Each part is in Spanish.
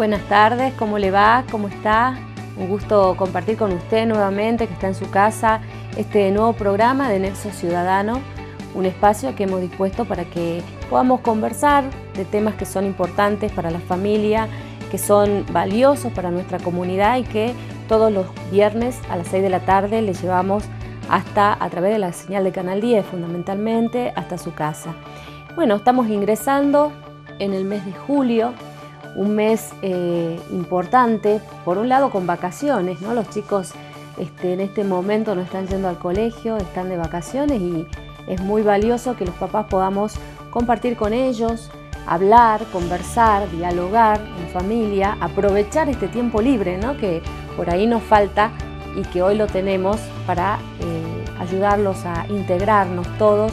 buenas tardes, ¿cómo le va? ¿Cómo está? Un gusto compartir con usted nuevamente, que está en su casa, este nuevo programa de Nexo Ciudadano, un espacio que hemos dispuesto para que podamos conversar de temas que son importantes para la familia, que son valiosos para nuestra comunidad y que todos los viernes a las 6 de la tarde les llevamos hasta, a través de la señal de Canal 10 fundamentalmente, hasta su casa. Bueno, estamos ingresando en el mes de julio, un mes importante, por un lado con vacaciones, ¿no? Los chicos en este momento no están yendo al colegio, están de vacaciones y es muy valioso que los papás podamos compartir con ellos, hablar, conversar, dialogar en familia, aprovechar este tiempo libre, ¿no? Que por ahí nos falta y que hoy lo tenemos para ayudarlos a integrarnos todos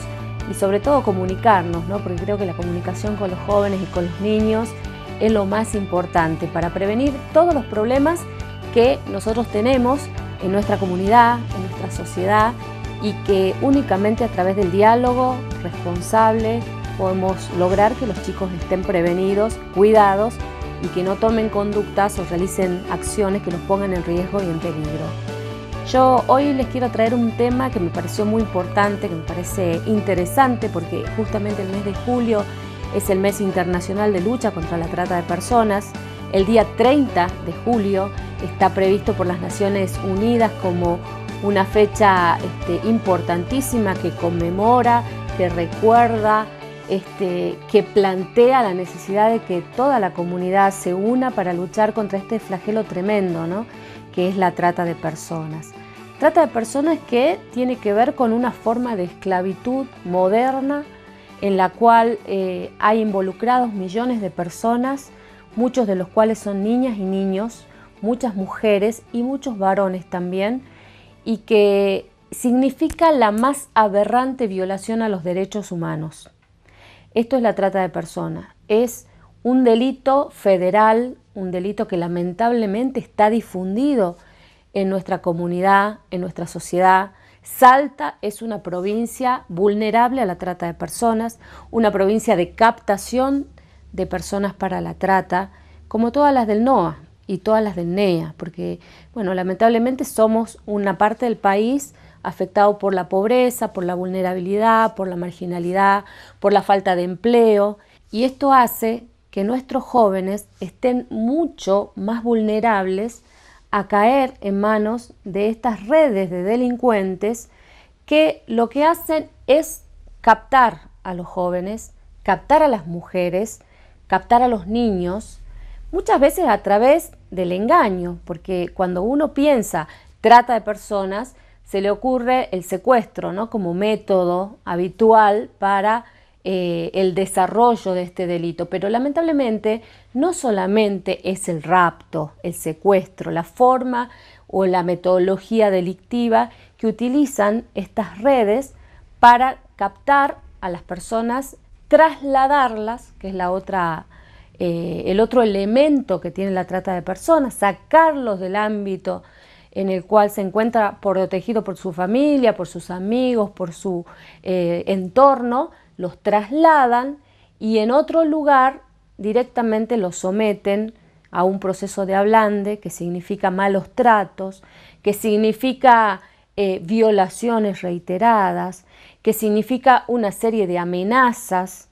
y sobre todo comunicarnos, ¿no? Porque creo que la comunicación con los jóvenes y con los niños es lo más importante para prevenir todos los problemas que nosotros tenemos en nuestra comunidad, en nuestra sociedad, y que únicamente a través del diálogo responsable podemos lograr que los chicos estén prevenidos, cuidados y que no tomen conductas o realicen acciones que los pongan en riesgo y en peligro. Yo hoy les quiero traer un tema que me pareció muy importante, que me parece interesante porque justamente el mes de julio es el mes internacional de lucha contra la trata de personas. El día 30 de julio está previsto por las Naciones Unidas como una fecha importantísima que conmemora, que recuerda, que plantea la necesidad de que toda la comunidad se una para luchar contra este flagelo tremendo, ¿no? Que es la trata de personas. Trata de personas que tiene que ver con una forma de esclavitud moderna en la cual hay involucrados millones de personas, muchos de los cuales son niñas y niños, muchas mujeres y muchos varones también, y que significa la más aberrante violación a los derechos humanos. Esto es la trata de personas. Es un delito federal, un delito que lamentablemente está difundido en nuestra comunidad, en nuestra sociedad. Salta es una provincia vulnerable a la trata de personas, una provincia de captación de personas para la trata, como todas las del NOA y todas las del NEA, porque, bueno, lamentablemente somos una parte del país afectado por la pobreza, por la vulnerabilidad, por la marginalidad, por la falta de empleo, y esto hace que nuestros jóvenes estén mucho más vulnerables a caer en manos de estas redes de delincuentes que lo que hacen es captar a los jóvenes, captar a las mujeres, captar a los niños, muchas veces a través del engaño, porque cuando uno piensa trata de personas, se le ocurre el secuestro, ¿no? Como método habitual para el desarrollo de este delito, pero lamentablemente no solamente es el rapto, el secuestro, la forma o la metodología delictiva que utilizan estas redes para captar a las personas, trasladarlas, que es el otro elemento que tiene la trata de personas, sacarlos del ámbito en el cual se encuentra protegido por su familia, por sus amigos, por su entorno, los trasladan y en otro lugar directamente los someten a un proceso de ablande, que significa malos tratos, que significa violaciones reiteradas, que significa una serie de amenazas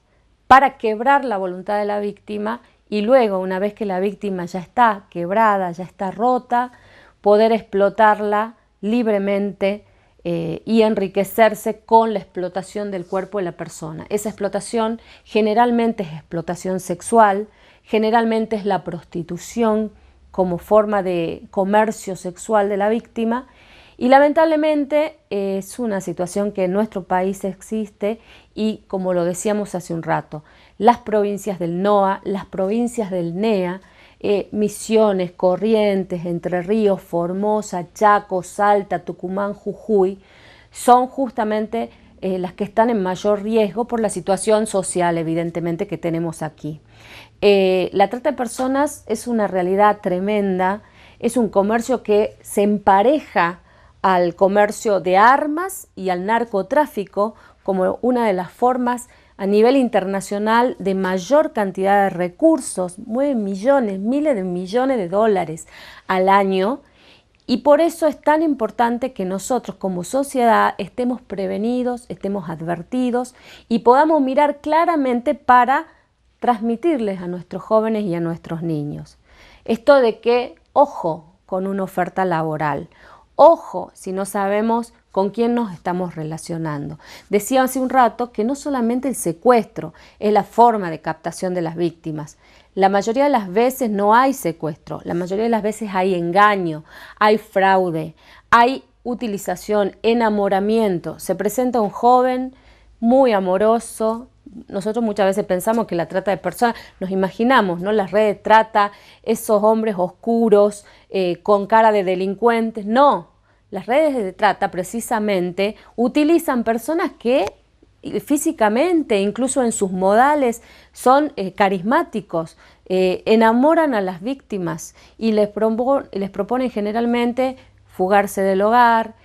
para quebrar la voluntad de la víctima y luego, una vez que la víctima ya está quebrada, ya está rota, poder explotarla libremente y enriquecerse con la explotación del cuerpo de la persona. Esa explotación generalmente es explotación sexual, generalmente es la prostitución como forma de comercio sexual de la víctima y lamentablemente es una situación que en nuestro país existe y, como lo decíamos hace un rato, las provincias del NOA, las provincias del NEA, Misiones, Corrientes, Entre Ríos, Formosa, Chaco, Salta, Tucumán, Jujuy, son justamente las que están en mayor riesgo por la situación social, evidentemente, que tenemos aquí. La trata de personas es una realidad tremenda, es un comercio que se empareja al comercio de armas y al narcotráfico como una de las formas a nivel internacional de mayor cantidad de recursos, mueve millones, miles de millones de dólares al año, y por eso es tan importante que nosotros como sociedad estemos prevenidos, estemos advertidos y podamos mirar claramente para transmitirles a nuestros jóvenes y a nuestros niños. Esto de que, ojo con una oferta laboral, ojo si no sabemos con quién nos estamos relacionando. Decía hace un rato que no solamente el secuestro es la forma de captación de las víctimas. La mayoría de las veces no hay secuestro, la mayoría de las veces hay engaño, hay fraude, hay utilización, enamoramiento. Se presenta un joven muy amoroso. Nosotros muchas veces pensamos que la trata de personas, nos imaginamos, ¿no? Las redes de trata, esos hombres oscuros con cara de delincuentes. No, las redes de trata precisamente utilizan personas que físicamente, incluso en sus modales, son carismáticos, enamoran a las víctimas y les proponen generalmente fugarse del hogar,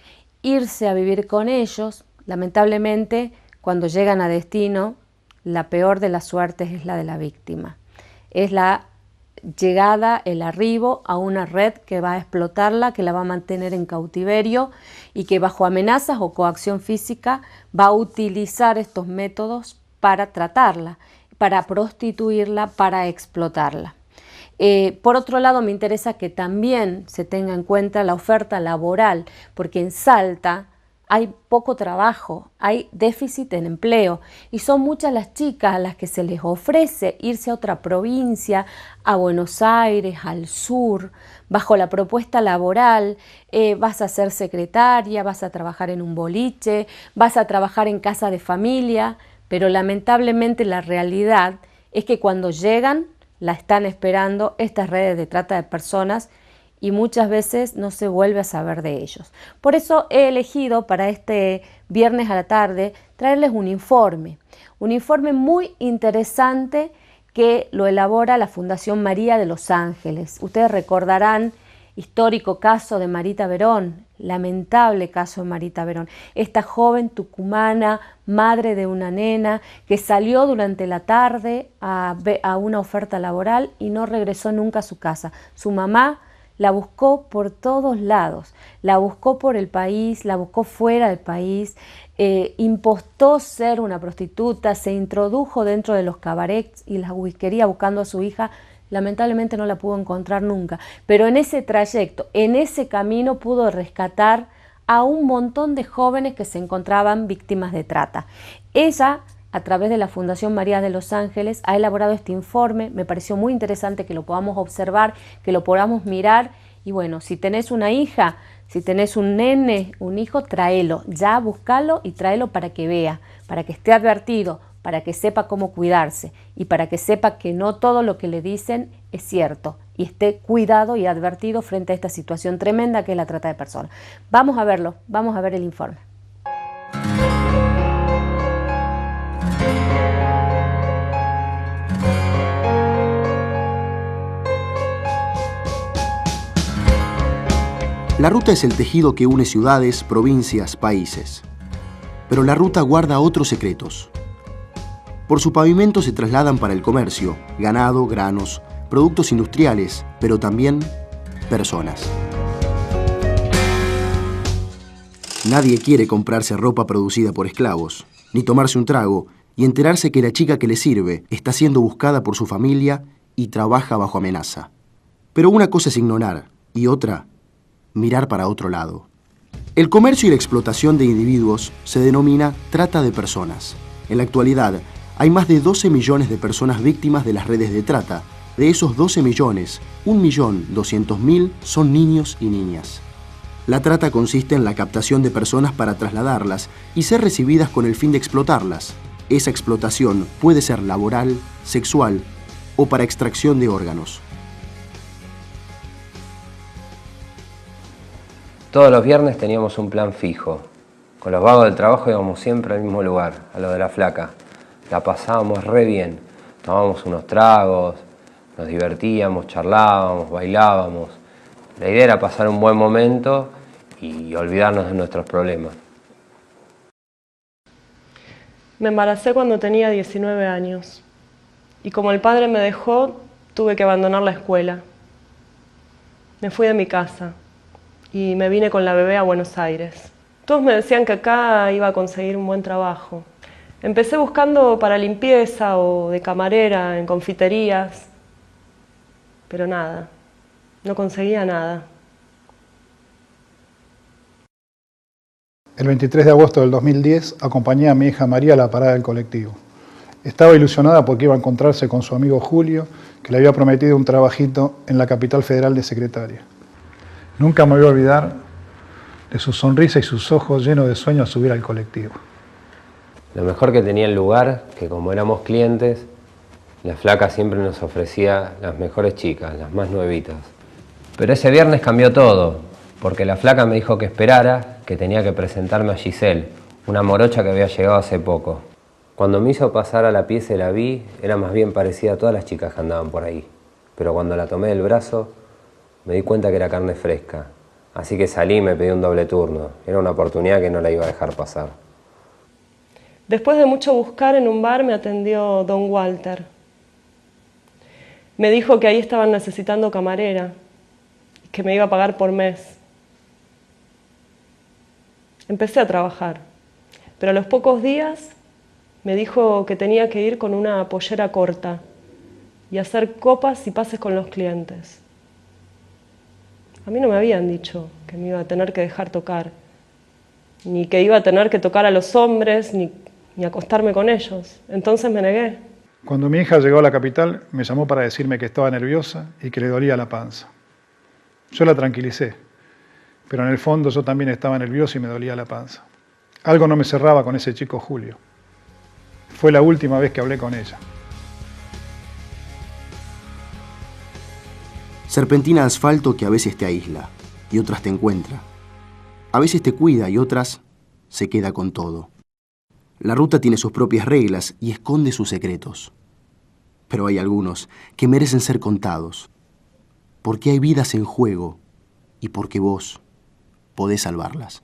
irse a vivir con ellos. Lamentablemente, cuando llegan a destino, la peor de las suertes es la de la víctima. Es la llegada, el arribo a una red que va a explotarla, que la va a mantener en cautiverio y que bajo amenazas o coacción física va a utilizar estos métodos para tratarla, para prostituirla, para explotarla. Por otro lado, me interesa que también se tenga en cuenta la oferta laboral, porque en Salta hay poco trabajo, hay déficit en empleo y son muchas las chicas a las que se les ofrece irse a otra provincia, a Buenos Aires, al sur, bajo la propuesta laboral. Vas a ser secretaria, vas a trabajar en un boliche, vas a trabajar en casa de familia, pero lamentablemente la realidad es que cuando llegan la están esperando estas redes de trata de personas y muchas veces no se vuelve a saber de ellos. Por eso he elegido para este viernes a la tarde traerles un informe muy interesante que lo elabora la Fundación María de los Ángeles. Ustedes recordarán histórico caso de Marita Verón, lamentable caso de Marita Verón, esta joven tucumana, madre de una nena, que salió durante la tarde a una oferta laboral y no regresó nunca a su casa. Su mamá la buscó por todos lados, la buscó por el país, la buscó fuera del país, impostó ser una prostituta, se introdujo dentro de los cabarets y las whiskerías buscando a su hija. Lamentablemente no la pudo encontrar nunca, pero en ese trayecto, en ese camino pudo rescatar a un montón de jóvenes que se encontraban víctimas de trata. Ella, a través de la Fundación María de los Ángeles, ha elaborado este informe. Me pareció muy interesante que lo podamos observar, que lo podamos mirar. Y bueno, si tenés una hija, si tenés un nene, un hijo, tráelo, ya búscalo y tráelo para que vea, para que esté advertido, para que sepa cómo cuidarse y para que sepa que no todo lo que le dicen es cierto y esté cuidado y advertido frente a esta situación tremenda que es la trata de personas. Vamos a verlo, vamos a ver el informe. La ruta es el tejido que une ciudades, provincias, países. Pero la ruta guarda otros secretos. Por su pavimento se trasladan para el comercio, ganado, granos, productos industriales, pero también personas. Nadie quiere comprarse ropa producida por esclavos, ni tomarse un trago y enterarse que la chica que le sirve está siendo buscada por su familia y trabaja bajo amenaza. Pero una cosa es ignorar y otra, mirar para otro lado. El comercio y la explotación de individuos se denomina trata de personas. En la actualidad, hay más de 12 millones de personas víctimas de las redes de trata. De esos 12 millones, 1.200.000 son niños y niñas. La trata consiste en la captación de personas para trasladarlas y ser recibidas con el fin de explotarlas. Esa explotación puede ser laboral, sexual o para extracción de órganos. Todos los viernes teníamos un plan fijo. Con los vagos del trabajo íbamos siempre al mismo lugar, a lo de la flaca. La pasábamos re bien. Tomábamos unos tragos, nos divertíamos, charlábamos, bailábamos. La idea era pasar un buen momento y olvidarnos de nuestros problemas. Me embaracé cuando tenía 19 años y como el padre me dejó, tuve que abandonar la escuela. Me fui de mi casa y me vine con la bebé a Buenos Aires. Todos me decían que acá iba a conseguir un buen trabajo. Empecé buscando para limpieza o de camarera en confiterías, pero nada, no conseguía nada. El 23 de agosto del 2010 acompañé a mi hija María a la parada del colectivo. Estaba ilusionada porque iba a encontrarse con su amigo Julio, que le había prometido un trabajito en la capital federal de secretaria. Nunca me voy a olvidar de su sonrisa y sus ojos llenos de sueño al subir al colectivo. Lo mejor que tenía el lugar, que como éramos clientes, la flaca siempre nos ofrecía las mejores chicas, las más nuevitas. Pero ese viernes cambió todo, porque la flaca me dijo que esperara, que tenía que presentarme a Giselle, una morocha que había llegado hace poco. Cuando me hizo pasar a la pieza y la vi, era más bien parecida a todas las chicas que andaban por ahí. Pero cuando la tomé del brazo, me di cuenta que era carne fresca. Así que salí y me pedí un doble turno. Era una oportunidad que no la iba a dejar pasar. Después de mucho buscar en un bar me atendió don Walter. Me dijo que ahí estaban necesitando camarera y que me iba a pagar por mes. Empecé a trabajar, pero a los pocos días me dijo que tenía que ir con una pollera corta y hacer copas y pases con los clientes. A mí no me habían dicho que me iba a tener que dejar tocar, ni que iba a tener que tocar a los hombres, ni acostarme con ellos. Entonces me negué. Cuando mi hija llegó a la capital, me llamó para decirme que estaba nerviosa y que le dolía la panza. Yo la tranquilicé, pero en el fondo yo también estaba nervioso y me dolía la panza. Algo no me cerraba con ese chico Julio. Fue la última vez que hablé con ella. Serpentina asfalto que a veces te aísla y otras te encuentra. A veces te cuida y otras se queda con todo. La ruta tiene sus propias reglas y esconde sus secretos. Pero hay algunos que merecen ser contados, porque hay vidas en juego y porque vos podés salvarlas.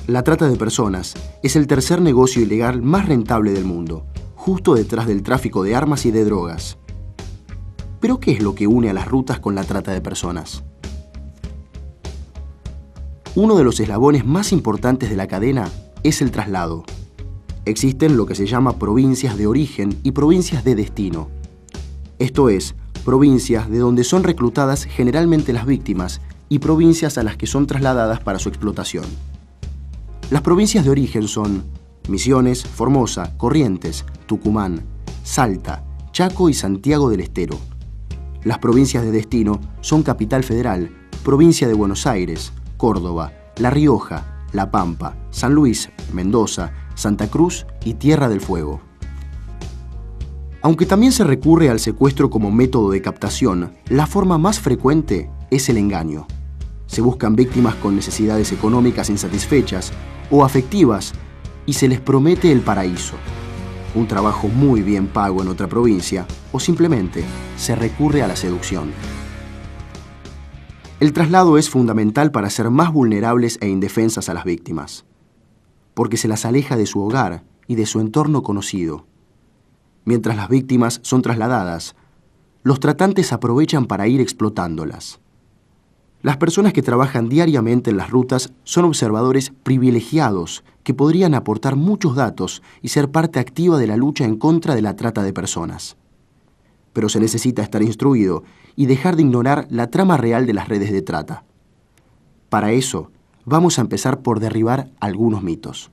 La trata de personas es el tercer negocio ilegal más rentable del mundo, justo detrás del tráfico de armas y de drogas. ¿Pero qué es lo que une a las rutas con la trata de personas? Uno de los eslabones más importantes de la cadena es el traslado. Existen lo que se llama provincias de origen y provincias de destino. Esto es, provincias de donde son reclutadas generalmente las víctimas y provincias a las que son trasladadas para su explotación. Las provincias de origen son Misiones, Formosa, Corrientes, Tucumán, Salta, Chaco y Santiago del Estero. Las provincias de destino son Capital Federal, Provincia de Buenos Aires, Córdoba, La Rioja, La Pampa, San Luis, Mendoza, Santa Cruz y Tierra del Fuego. Aunque también se recurre al secuestro como método de captación, la forma más frecuente es el engaño. Se buscan víctimas con necesidades económicas insatisfechas o afectivas y se les promete el paraíso, un trabajo muy bien pago en otra provincia o simplemente se recurre a la seducción. El traslado es fundamental para hacer más vulnerables e indefensas a las víctimas, porque se las aleja de su hogar y de su entorno conocido. Mientras las víctimas son trasladadas, los tratantes aprovechan para ir explotándolas. Las personas que trabajan diariamente en las rutas son observadores privilegiados que podrían aportar muchos datos y ser parte activa de la lucha en contra de la trata de personas. Pero se necesita estar instruido y dejar de ignorar la trama real de las redes de trata. Para eso, vamos a empezar por derribar algunos mitos.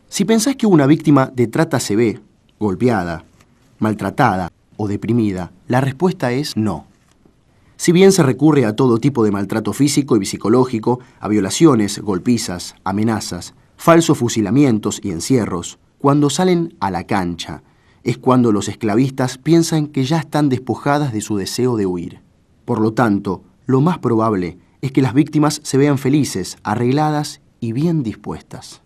Si pensás que una víctima de trata se ve golpeada, maltratada o deprimida, la respuesta es no. Si bien se recurre a todo tipo de maltrato físico y psicológico, a violaciones, golpizas, amenazas, falsos fusilamientos y encierros, cuando salen a la cancha, es cuando los esclavistas piensan que ya están despojadas de su deseo de huir. Por lo tanto, lo más probable es que las víctimas se vean felices, arregladas y bien dispuestas.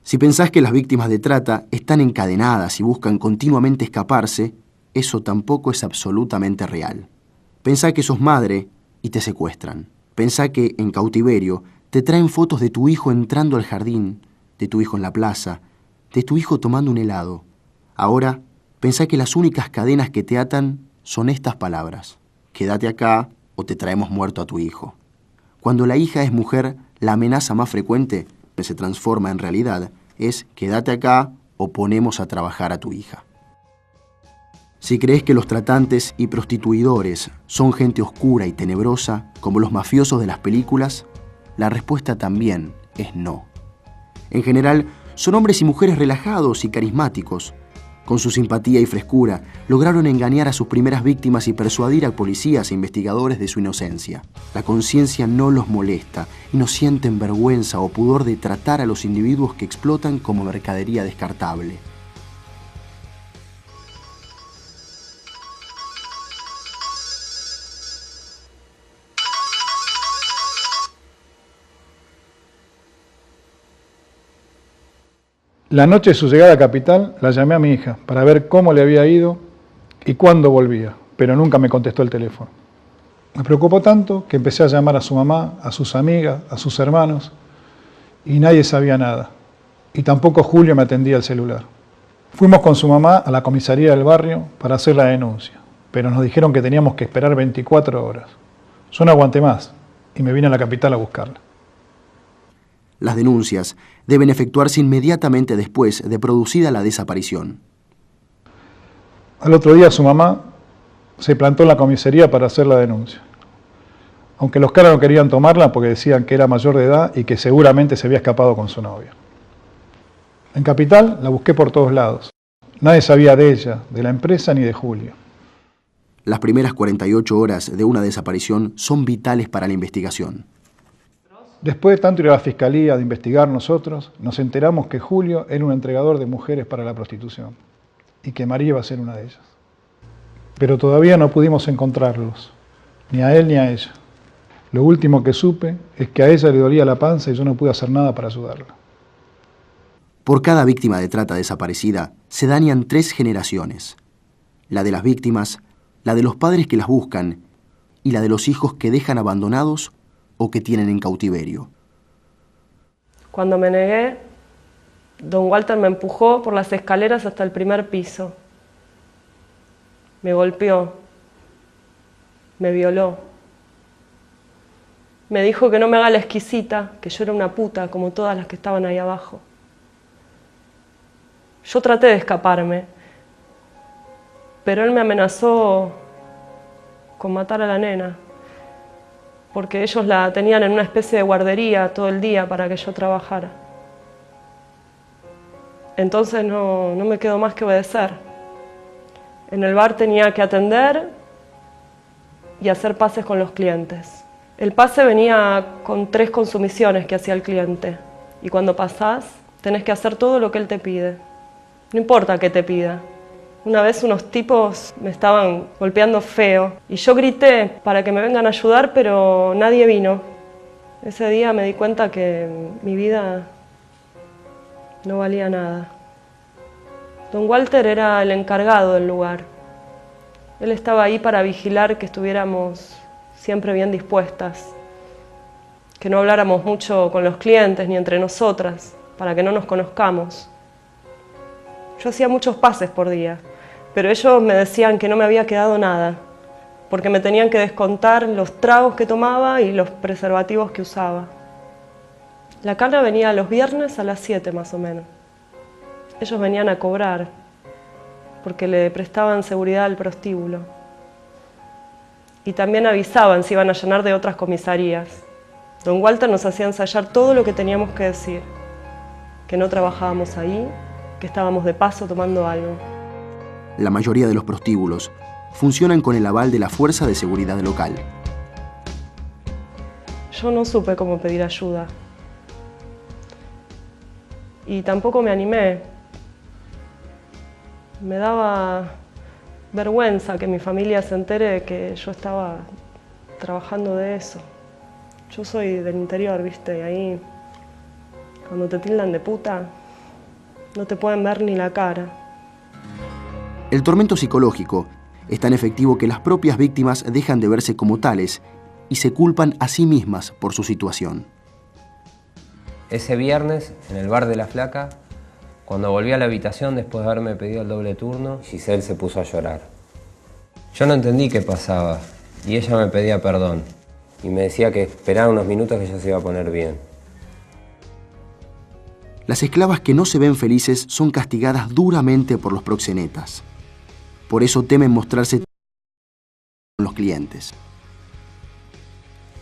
Si pensás que las víctimas de trata están encadenadas y buscan continuamente escaparse, eso tampoco es absolutamente real. Pensá que sos madre y te secuestran. Pensá que, en cautiverio, te traen fotos de tu hijo entrando al jardín, de tu hijo en la plaza, de tu hijo tomando un helado. Ahora, pensá que las únicas cadenas que te atan son estas palabras: quédate acá o te traemos muerto a tu hijo. Cuando la hija es mujer, la amenaza más frecuente, que se transforma en realidad, es quédate acá o ponemos a trabajar a tu hija. Si crees que los tratantes y prostituidores son gente oscura y tenebrosa, como los mafiosos de las películas, la respuesta también es no. En general, son hombres y mujeres relajados y carismáticos. Con su simpatía y frescura, lograron engañar a sus primeras víctimas y persuadir a policías e investigadores de su inocencia. La conciencia no los molesta y no sienten vergüenza o pudor de tratar a los individuos que explotan como mercadería descartable. La noche de su llegada a Capital, la llamé a mi hija para ver cómo le había ido y cuándo volvía, pero nunca me contestó el teléfono. Me preocupó tanto que empecé a llamar a su mamá, a sus amigas, a sus hermanos, y nadie sabía nada. Y tampoco Julio me atendía el celular. Fuimos con su mamá a la comisaría del barrio para hacer la denuncia, pero nos dijeron que teníamos que esperar 24 horas. Yo no aguanté más y me vine a la capital a buscarla. Las denuncias deben efectuarse inmediatamente después de producida la desaparición. Al otro día su mamá se plantó en la comisaría para hacer la denuncia. Aunque los caras no querían tomarla porque decían que era mayor de edad y que seguramente se había escapado con su novia. En Capital la busqué por todos lados. Nadie sabía de ella, de la empresa ni de Julio. Las primeras 48 horas de una desaparición son vitales para la investigación. Después de tanto ir a la fiscalía, de investigar nosotros, nos enteramos que Julio era un entregador de mujeres para la prostitución y que María iba a ser una de ellas. Pero todavía no pudimos encontrarlos, ni a él ni a ella. Lo último que supe es que a ella le dolía la panza y yo no pude hacer nada para ayudarla. Por cada víctima de trata desaparecida se dañan 3 generaciones: la de las víctimas, la de los padres que las buscan y la de los hijos que dejan abandonados o que tienen en cautiverio. Cuando me negué, don Walter me empujó por las escaleras hasta el primer piso. Me golpeó, me violó. Me dijo que no me haga la exquisita, que yo era una puta como todas las que estaban ahí abajo. Yo traté de escaparme, pero él me amenazó con matar a la nena, porque ellos la tenían en una especie de guardería todo el día para que yo trabajara. Entonces no me quedó más que obedecer. En el bar tenía que atender y hacer pases con los clientes. El pase venía con 3 consumiciones que hacía el cliente. Y cuando pasás, tenés que hacer todo lo que él te pide. No importa qué te pida. Una vez unos tipos me estaban golpeando feo y yo grité para que me vengan a ayudar, pero nadie vino. Ese día me di cuenta que mi vida no valía nada. Don Walter era el encargado del lugar. Él estaba ahí para vigilar que estuviéramos siempre bien dispuestas, que no habláramos mucho con los clientes ni entre nosotras, para que no nos conozcamos. Yo hacía muchos pases por día, pero ellos me decían que no me había quedado nada, porque me tenían que descontar los tragos que tomaba y los preservativos que usaba. La carga venía los viernes a las 7 más o menos. Ellos venían a cobrar, porque le prestaban seguridad al prostíbulo. Y también avisaban si iban a llenar de otras comisarías. Don Walter nos hacía ensayar todo lo que teníamos que decir, que no trabajábamos ahí, que estábamos de paso tomando algo. La mayoría de los prostíbulos funcionan con el aval de la Fuerza de Seguridad local. Yo no supe cómo pedir ayuda. Y tampoco me animé. Me daba vergüenza que mi familia se entere de que yo estaba trabajando de eso. Yo soy del interior, ¿viste? Y ahí, cuando te tildan de puta, no te pueden ver ni la cara. El tormento psicológico es tan efectivo que las propias víctimas dejan de verse como tales y se culpan a sí mismas por su situación. Ese viernes, en el bar de La Flaca, Cuando volví a la habitación después de haberme pedido el doble turno, Giselle se puso a llorar. Yo no entendí qué pasaba y ella me pedía perdón y me decía que esperara unos minutos que ya se iba a poner bien. Las esclavas que no se ven felices son castigadas duramente por los proxenetas. Por eso temen mostrarse con los clientes.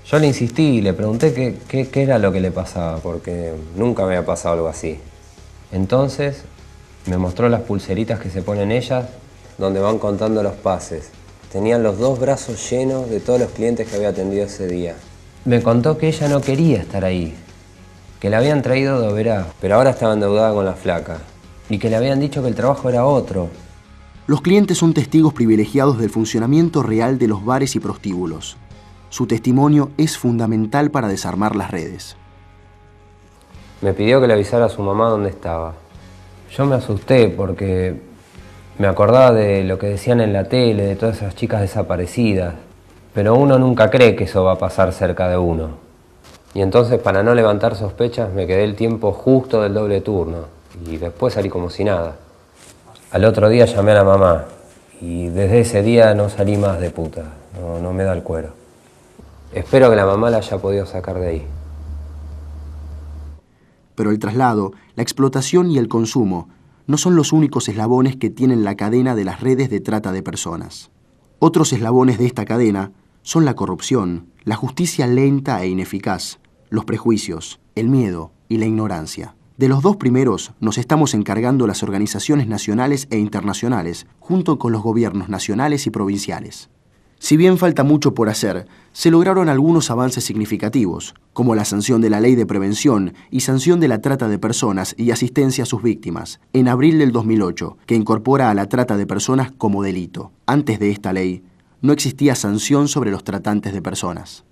Yo le insistí y le pregunté qué era lo que le pasaba, porque nunca me había pasado algo así. Entonces me mostró las pulseritas que se ponen ellas, donde van contando los pases. Tenían los 2 brazos llenos de todos los clientes que había atendido ese día. Me contó que ella no quería estar ahí, que la habían traído de Oberá, pero ahora estaba endeudada con la flaca, y que le habían dicho que el trabajo era otro. Los clientes son testigos privilegiados del funcionamiento real de los bares y prostíbulos. Su testimonio es fundamental para desarmar las redes. Me pidió que le avisara a su mamá dónde estaba. Yo me asusté porque me acordaba de lo que decían en la tele, de todas esas chicas desaparecidas. Pero uno nunca cree que eso va a pasar cerca de uno. Y entonces, para no levantar sospechas, me quedé el tiempo justo del doble turno. Y después salí como si nada. Al otro día llamé a la mamá. Y desde ese día no salí más de puta. No me da el cuero. Espero que la mamá la haya podido sacar de ahí. Pero el traslado, la explotación y el consumo no son los únicos eslabones que tienen la cadena de las redes de trata de personas. Otros eslabones de esta cadena son la corrupción, la justicia lenta e ineficaz, los prejuicios, el miedo y la ignorancia. De los 2 primeros nos estamos encargando las organizaciones nacionales e internacionales, junto con los gobiernos nacionales y provinciales. Si bien falta mucho por hacer, se lograron algunos avances significativos, como la sanción de la Ley de Prevención y Sanción de la Trata de Personas y Asistencia a sus Víctimas, en abril del 2008, que incorpora a la trata de personas como delito. Antes de esta ley, no existía sanción sobre los tratantes de personas.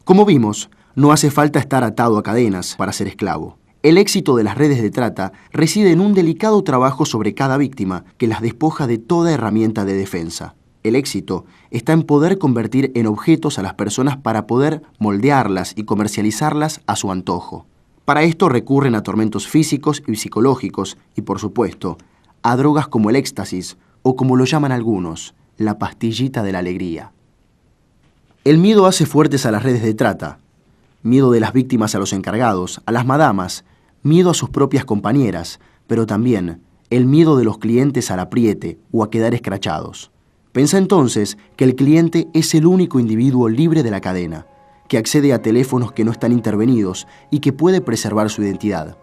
Como vimos, no hace falta estar atado a cadenas para ser esclavo. El éxito de las redes de trata reside en un delicado trabajo sobre cada víctima que las despoja de toda herramienta de defensa. El éxito está en poder convertir en objetos a las personas para poder moldearlas y comercializarlas a su antojo. Para esto recurren a tormentos físicos y psicológicos y, por supuesto, a drogas como el éxtasis o, como lo llaman algunos, la pastillita de la alegría. El miedo hace fuertes a las redes de trata. Miedo de las víctimas a los encargados, a las madamas, miedo a sus propias compañeras, pero también el miedo de los clientes al apriete o a quedar escrachados. Pensa entonces que el cliente es el único individuo libre de la cadena, que accede a teléfonos que no están intervenidos y que puede preservar su identidad.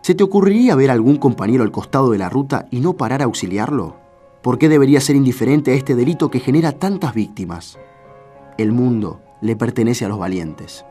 ¿Se te ocurriría ver a algún compañero al costado de la ruta y no parar a auxiliarlo? ¿Por qué debería ser indiferente a este delito que genera tantas víctimas? El mundo le pertenece a los valientes.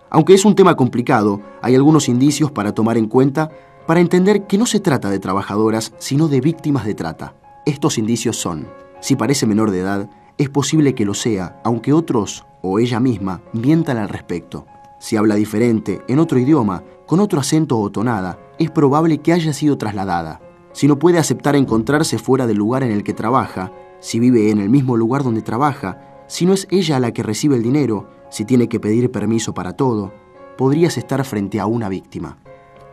Aunque es un tema complicado, hay algunos indicios para tomar en cuenta para entender que no se trata de trabajadoras, sino de víctimas de trata. Estos indicios son: si parece menor de edad, es posible que lo sea, aunque otros, o ella misma, mientan al respecto. Si habla diferente, en otro idioma, con otro acento o tonada, es probable que haya sido trasladada. Si no puede aceptar encontrarse fuera del lugar en el que trabaja, si vive en el mismo lugar donde trabaja, si no es ella la que recibe el dinero, si tiene que pedir permiso para todo, podrías estar frente a una víctima.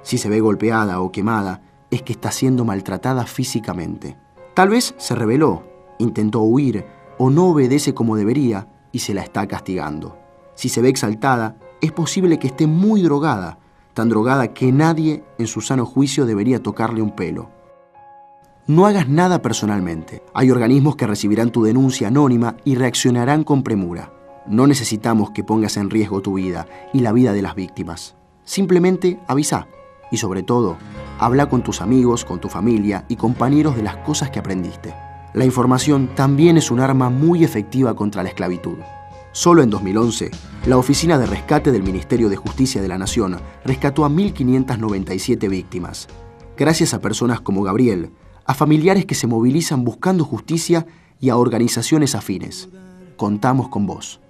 Si se ve golpeada o quemada, es que está siendo maltratada físicamente. Tal vez se rebeló, intentó huir o no obedece como debería y se la está castigando. Si se ve exaltada, es posible que esté muy drogada, tan drogada que nadie en su sano juicio debería tocarle un pelo. No hagas nada personalmente. Hay organismos que recibirán tu denuncia anónima y reaccionarán con premura. No necesitamos que pongas en riesgo tu vida y la vida de las víctimas. Simplemente avisa. Y sobre todo, habla con tus amigos, con tu familia y compañeros de las cosas que aprendiste. La información también es un arma muy efectiva contra la esclavitud. Solo en 2011, la Oficina de Rescate del Ministerio de Justicia de la Nación rescató a 1.597 víctimas. Gracias a personas como Gabriel, a familiares que se movilizan buscando justicia y a organizaciones afines. Contamos con vos.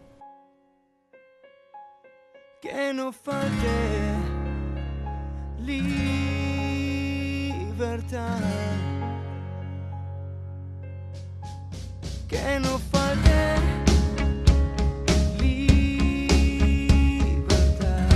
Que no falte libertad, que no falte libertad,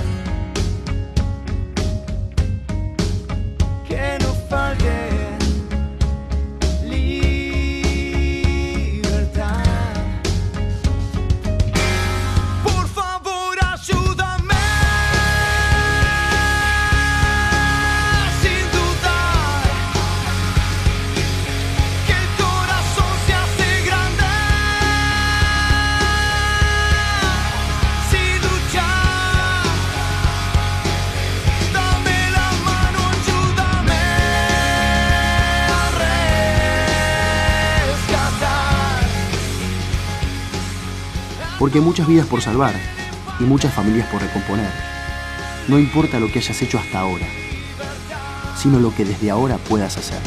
Porque hay muchas vidas por salvar y muchas familias por recomponer. No importa lo que hayas hecho hasta ahora, sino lo que desde ahora puedas hacer.